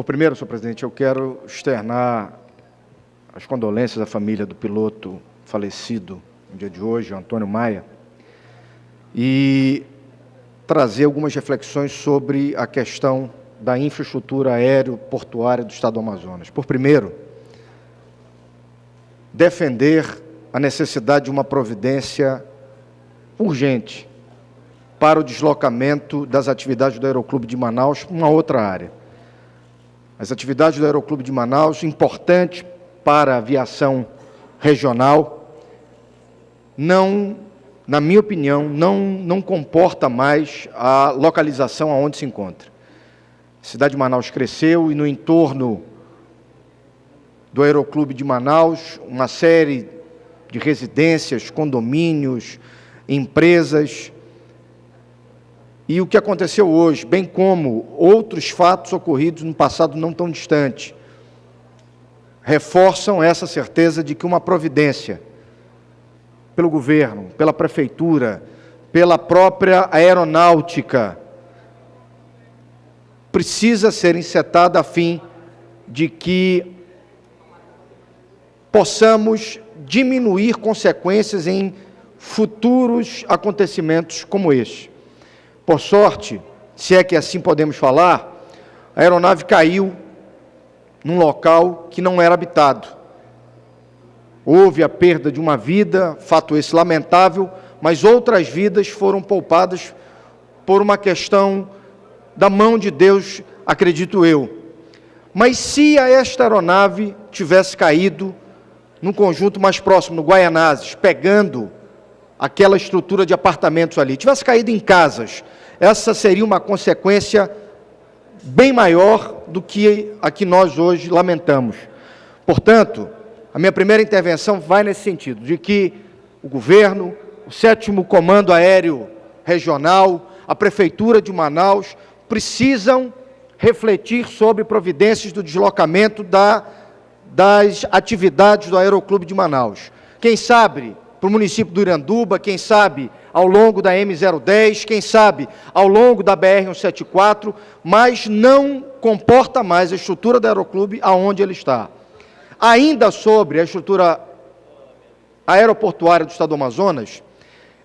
Primeiro, senhor presidente, eu quero externar as condolências à família do piloto falecido no dia de hoje, Antônio Maia, e trazer algumas reflexões sobre a questão da infraestrutura aeroportuária do Estado do Amazonas. Primeiro, defender a necessidade de uma providência urgente para o deslocamento das atividades do Aeroclube de Manaus para uma outra área. As atividades do Aeroclube de Manaus, importantes para a aviação regional, não, na minha opinião, não comporta mais a localização aonde se encontra. A cidade de Manaus cresceu e no entorno do Aeroclube de Manaus, uma série de residências, condomínios, empresas. E o que aconteceu hoje, bem como outros fatos ocorridos no passado não tão distante, reforçam essa certeza de que uma providência pelo governo, pela prefeitura, pela própria aeronáutica, precisa ser encetada a fim de que possamos diminuir consequências em futuros acontecimentos como este. Por sorte, se é que assim podemos falar, a aeronave caiu num local que não era habitado. Houve a perda de uma vida, fato esse lamentável, mas outras vidas foram poupadas por uma questão da mão de Deus, acredito eu. Mas se esta aeronave tivesse caído num conjunto mais próximo, no Guaianazes, pegando aquela estrutura de apartamentos ali, tivesse caído em casas, essa seria uma consequência bem maior do que a que nós hoje lamentamos. Portanto, a minha primeira intervenção vai nesse sentido, de que o governo, o 7º Comando Aéreo Regional, a Prefeitura de Manaus, precisam refletir sobre providências do deslocamento das atividades do Aeroclube de Manaus. Quem sabe para o município do Iranduba, quem sabe ao longo da M010, quem sabe ao longo da BR-174, mas não comporta mais a estrutura do Aeroclube aonde ele está. Ainda sobre a estrutura aeroportuária do Estado do Amazonas,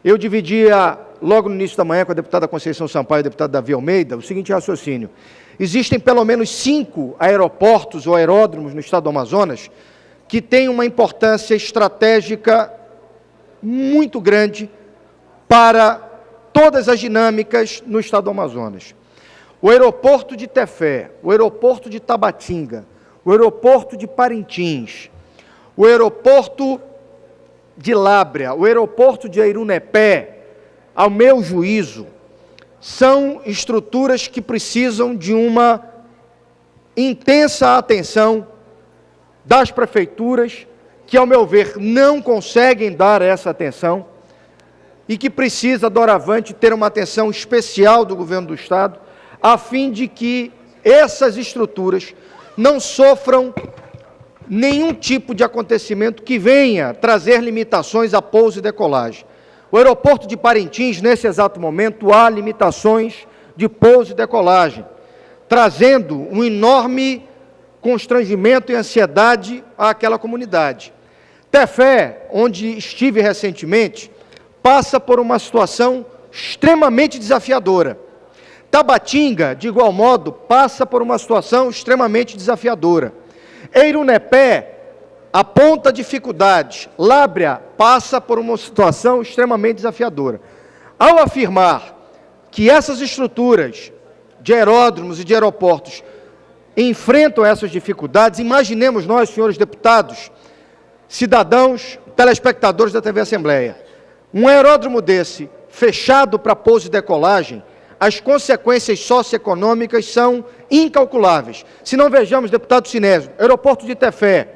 eu dividia logo no início da manhã com a deputada Conceição Sampaio e o deputado Davi Almeida o seguinte raciocínio: existem pelo menos 5 aeroportos ou aeródromos no Estado do Amazonas que têm uma importância estratégica muito grande para todas as dinâmicas no Estado do Amazonas. O aeroporto de Tefé, o aeroporto de Tabatinga, o aeroporto de Parintins, o aeroporto de Lábrea, o aeroporto de Airunepé, ao meu juízo, são estruturas que precisam de uma intensa atenção das prefeituras, que, ao meu ver, não conseguem dar essa atenção e que precisa, doravante, ter uma atenção especial do governo do Estado, a fim de que essas estruturas não sofram nenhum tipo de acontecimento que venha trazer limitações a pouso e decolagem. O aeroporto de Parintins, nesse exato momento, há limitações de pouso e decolagem, trazendo um enorme constrangimento e ansiedade àquela comunidade. Tefé, onde estive recentemente, passa por uma situação extremamente desafiadora. Tabatinga, de igual modo, passa por uma situação extremamente desafiadora. Airunepé aponta dificuldades. Lábrea passa por uma situação extremamente desafiadora. Ao afirmar que essas estruturas de aeródromos e de aeroportos enfrentam essas dificuldades, imaginemos nós, senhores deputados, cidadãos, telespectadores da TV Assembleia, um aeródromo desse, fechado para pouso e decolagem, as consequências socioeconômicas são incalculáveis. Se não vejamos, deputado Sinésio, aeroporto de Tefé,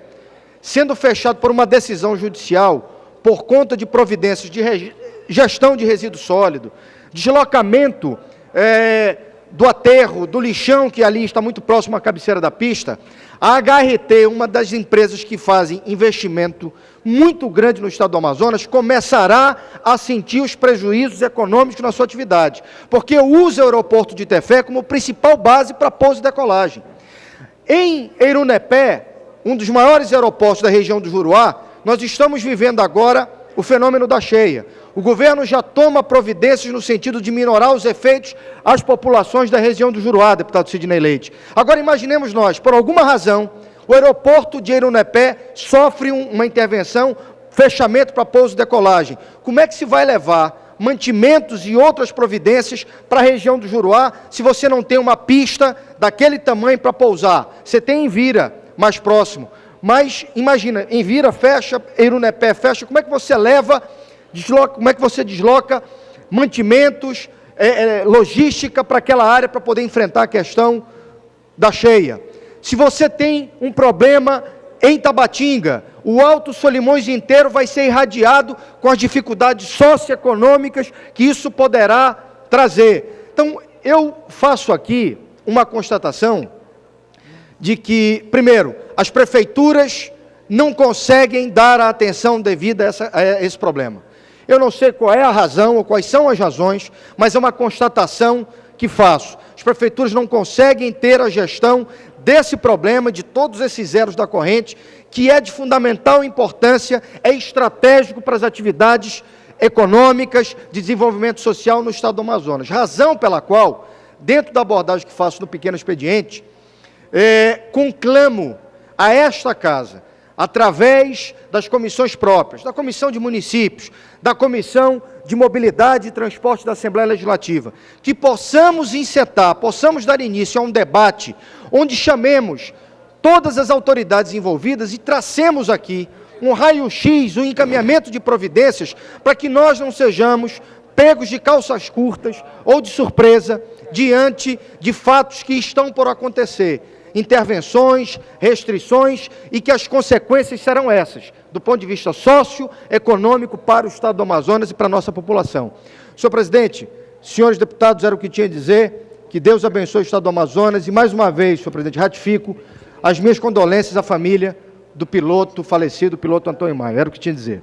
sendo fechado por uma decisão judicial, por conta de providências de gestão de resíduo sólido, deslocamento do aterro, do lixão, que ali está muito próximo à cabeceira da pista, a HRT, uma das empresas que fazem investimento muito grande no Estado do Amazonas, começará a sentir os prejuízos econômicos na sua atividade, porque usa o aeroporto de Tefé como principal base para pouso e decolagem. Em Eirunepé, um dos maiores aeroportos da região do Juruá, nós estamos vivendo agora o fenômeno da cheia. O governo já toma providências no sentido de minorar os efeitos às populações da região do Juruá, deputado Sidney Leite. Agora imaginemos nós, por alguma razão, o aeroporto de Eirunepé sofre uma intervenção, fechamento para pouso e decolagem. Como é que se vai levar mantimentos e outras providências para a região do Juruá se você não tem uma pista daquele tamanho para pousar? Você tem em Vira, mais próximo. Mas, imagina, em Vira fecha, Eirunepé fecha, como é que você como é que você desloca mantimentos, logística para aquela área para poder enfrentar a questão da cheia? Se você tem um problema em Tabatinga, o Alto Solimões inteiro vai ser irradiado com as dificuldades socioeconômicas que isso poderá trazer. Então, eu faço aqui uma constatação de que, primeiro, as prefeituras não conseguem dar a atenção devida a esse problema. Eu não sei qual é a razão ou quais são as razões, mas é uma constatação que faço. As prefeituras não conseguem ter a gestão desse problema, de todos esses zeros da corrente, que é de fundamental importância, é estratégico para as atividades econômicas, de desenvolvimento social no estado do Amazonas. Razão pela qual, dentro da abordagem que faço no pequeno expediente, conclamo a esta casa, através das comissões próprias, da Comissão de Municípios, da Comissão de Mobilidade e Transporte da Assembleia Legislativa, que possamos encetar, possamos dar início a um debate onde chamemos todas as autoridades envolvidas e tracemos aqui um raio-x, um encaminhamento de providências para que nós não sejamos pegos de calças curtas ou de surpresa diante de fatos que estão por acontecer, intervenções, restrições, e que as consequências serão essas, do ponto de vista socioeconômico para o estado do Amazonas e para a nossa população. Senhor presidente, senhores deputados, era o que tinha a dizer, que Deus abençoe o estado do Amazonas, e mais uma vez, senhor presidente, ratifico as minhas condolências à família do piloto falecido, o piloto Antônio Maia, era o que tinha a dizer.